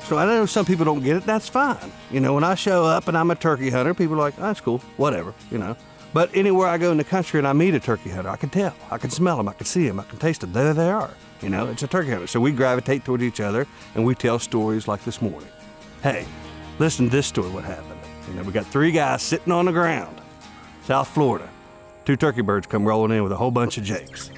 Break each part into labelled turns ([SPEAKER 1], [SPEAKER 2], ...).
[SPEAKER 1] So I know some people don't get it, that's fine. You know, when I show up and I'm a turkey hunter, people are like, oh, that's cool, whatever, you know. But anywhere I go in the country and I meet a turkey hunter, I can tell, I can smell them, I can see them, I can taste them, there they are. You know, it's a turkey hunter. So we gravitate toward each other and we tell stories like this morning. Hey, listen to this story, what happened. You know, we got 3 guys sitting on the ground, South Florida. 2 turkey birds come rolling in with a whole bunch of jakes.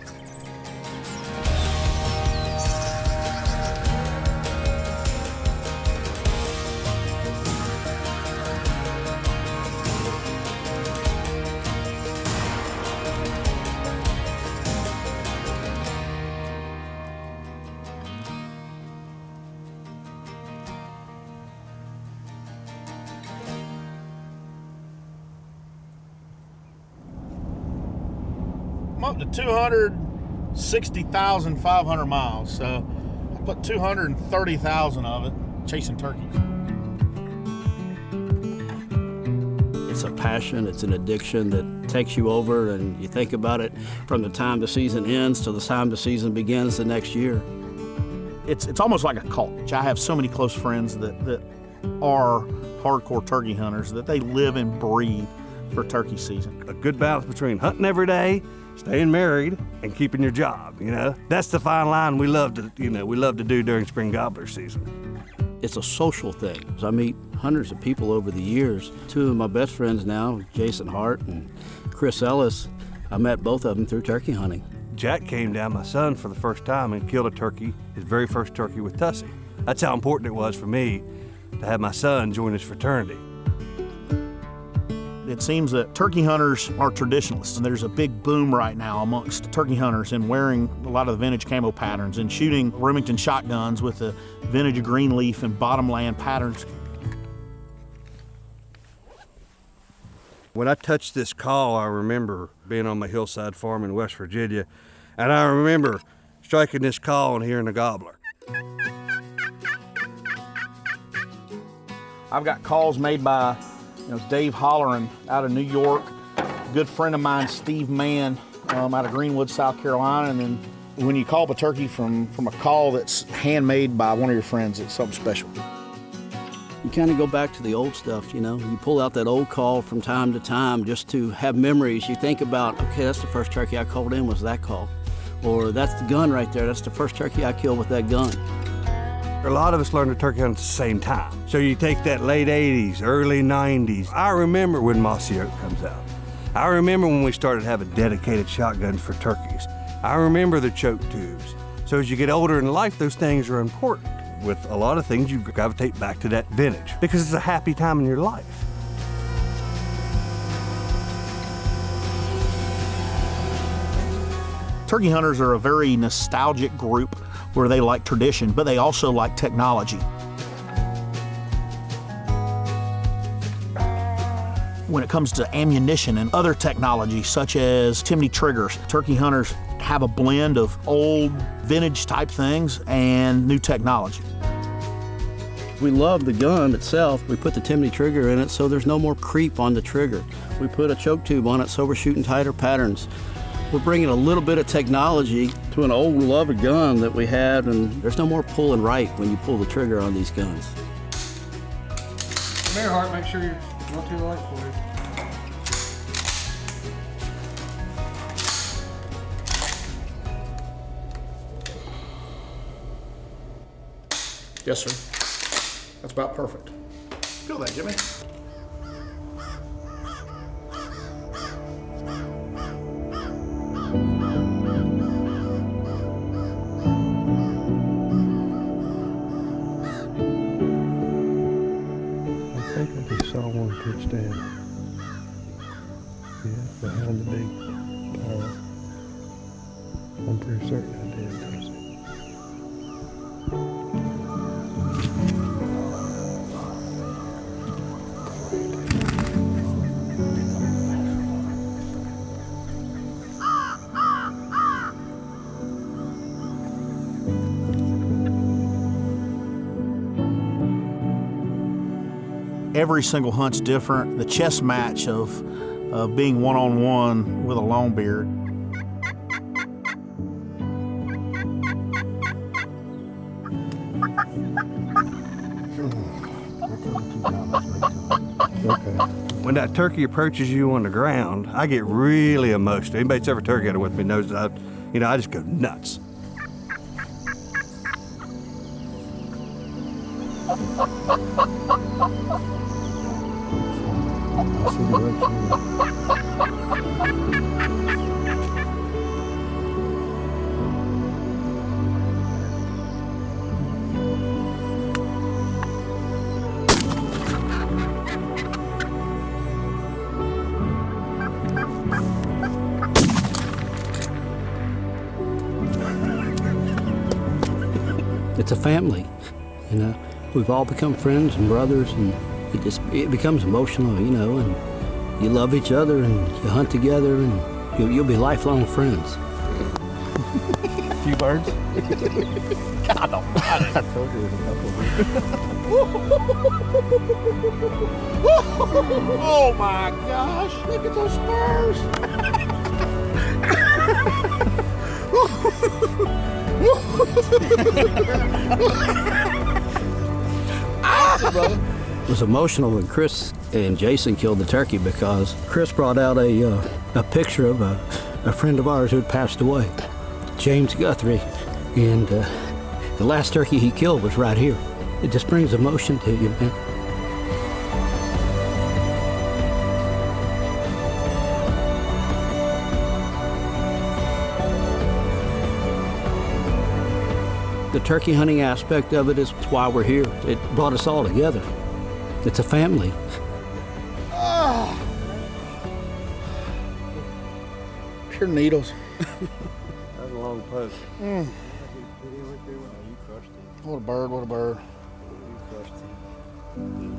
[SPEAKER 2] I'm up to 260,500 miles, so I put 230,000 of it chasing turkeys.
[SPEAKER 3] It's a passion, it's an addiction that takes you over, and you think about it from the time the season ends to the time the season begins the next year.
[SPEAKER 2] It's almost like a cult. I have so many close friends that are hardcore turkey hunters that they live and breathe for turkey season.
[SPEAKER 1] A good balance between hunting every day, staying married, and keeping your job, you know? That's the fine line we love to do during spring gobbler season.
[SPEAKER 3] It's a social thing. I meet hundreds of people over the years. 2 of my best friends now, Jason Hart and Chris Ellis, I met both of them through turkey hunting.
[SPEAKER 1] Jack came down, my son, for the first time and killed a turkey, his very first turkey with Tussie. That's how important it was for me to have my son join his fraternity.
[SPEAKER 2] It seems that turkey hunters are traditionalists, and there's a big boom right now amongst turkey hunters in wearing a lot of the vintage camo patterns and shooting Remington shotguns with the vintage green leaf and bottomland patterns.
[SPEAKER 1] When I touched this call, I remember being on my hillside farm in West Virginia, and I remember striking this call and hearing the gobbler.
[SPEAKER 2] I've got calls made by Dave Holleran out of New York, a good friend of mine, Steve Mann, out of Greenwood, South Carolina. And then when you call up a turkey from a call that's handmade by one of your friends, it's something special.
[SPEAKER 3] You kind of go back to the old stuff, you know. You pull out that old call from time to time just to have memories. You think about, okay, that's the first turkey I called in was that call. Or that's the gun right there. That's the first turkey I killed with that gun.
[SPEAKER 1] A lot of us learned to turkey hunt at the same time. So you take that late 80s, early 90s. I remember when Mossy Oak comes out. I remember when we started having dedicated shotguns for turkeys. I remember the choke tubes. So as you get older in life, those things are important. With a lot of things, you gravitate back to that vintage because it's a happy time in your life.
[SPEAKER 2] Turkey hunters are a very nostalgic group where they like tradition, but they also like technology. When it comes to ammunition and other technology, such as Timney triggers, turkey hunters have a blend of old vintage type things and new technology.
[SPEAKER 3] We love the gun itself. We put the Timney trigger in it so there's no more creep on the trigger. We put a choke tube on it so we're shooting tighter patterns. We're bringing a little bit of technology to an old beloved gun that we had, and there's no more pulling right when you pull the trigger on these guns.
[SPEAKER 4] Come here, Hart, make sure you're not too light for you.
[SPEAKER 2] Yes, sir. That's about perfect. Feel that, Jimmy?
[SPEAKER 1] I think I just saw one pitch down. Yeah, behind the big tower. I'm pretty certain I did, Darcy.
[SPEAKER 2] Every single hunt's different. The chess match of being one-on-one with a long beard.
[SPEAKER 1] When that turkey approaches you on the ground, I get really emotional. Anybody that's ever turkey hunted with me knows that I just go nuts.
[SPEAKER 3] It's a family, you know. We've all become friends and brothers, and it becomes emotional, you know, and you love each other and you hunt together, and you'll be lifelong friends.
[SPEAKER 4] Few birds.
[SPEAKER 2] God almighty.
[SPEAKER 4] I told you it was a couple of
[SPEAKER 2] Oh my gosh, look at those spurs.
[SPEAKER 3] It was emotional when Chris and Jason killed the turkey, because Chris brought out a picture of a friend of ours who had passed away, James Guthrie, and the last turkey he killed was right here. It just brings emotion to you, man. The turkey hunting aspect of it is why we're here. It brought us all together. It's a family.
[SPEAKER 2] Pure needles.
[SPEAKER 4] That was a long post.
[SPEAKER 2] Mm.
[SPEAKER 4] You crushed it.
[SPEAKER 2] What a bird, what a bird.
[SPEAKER 4] You crushed it.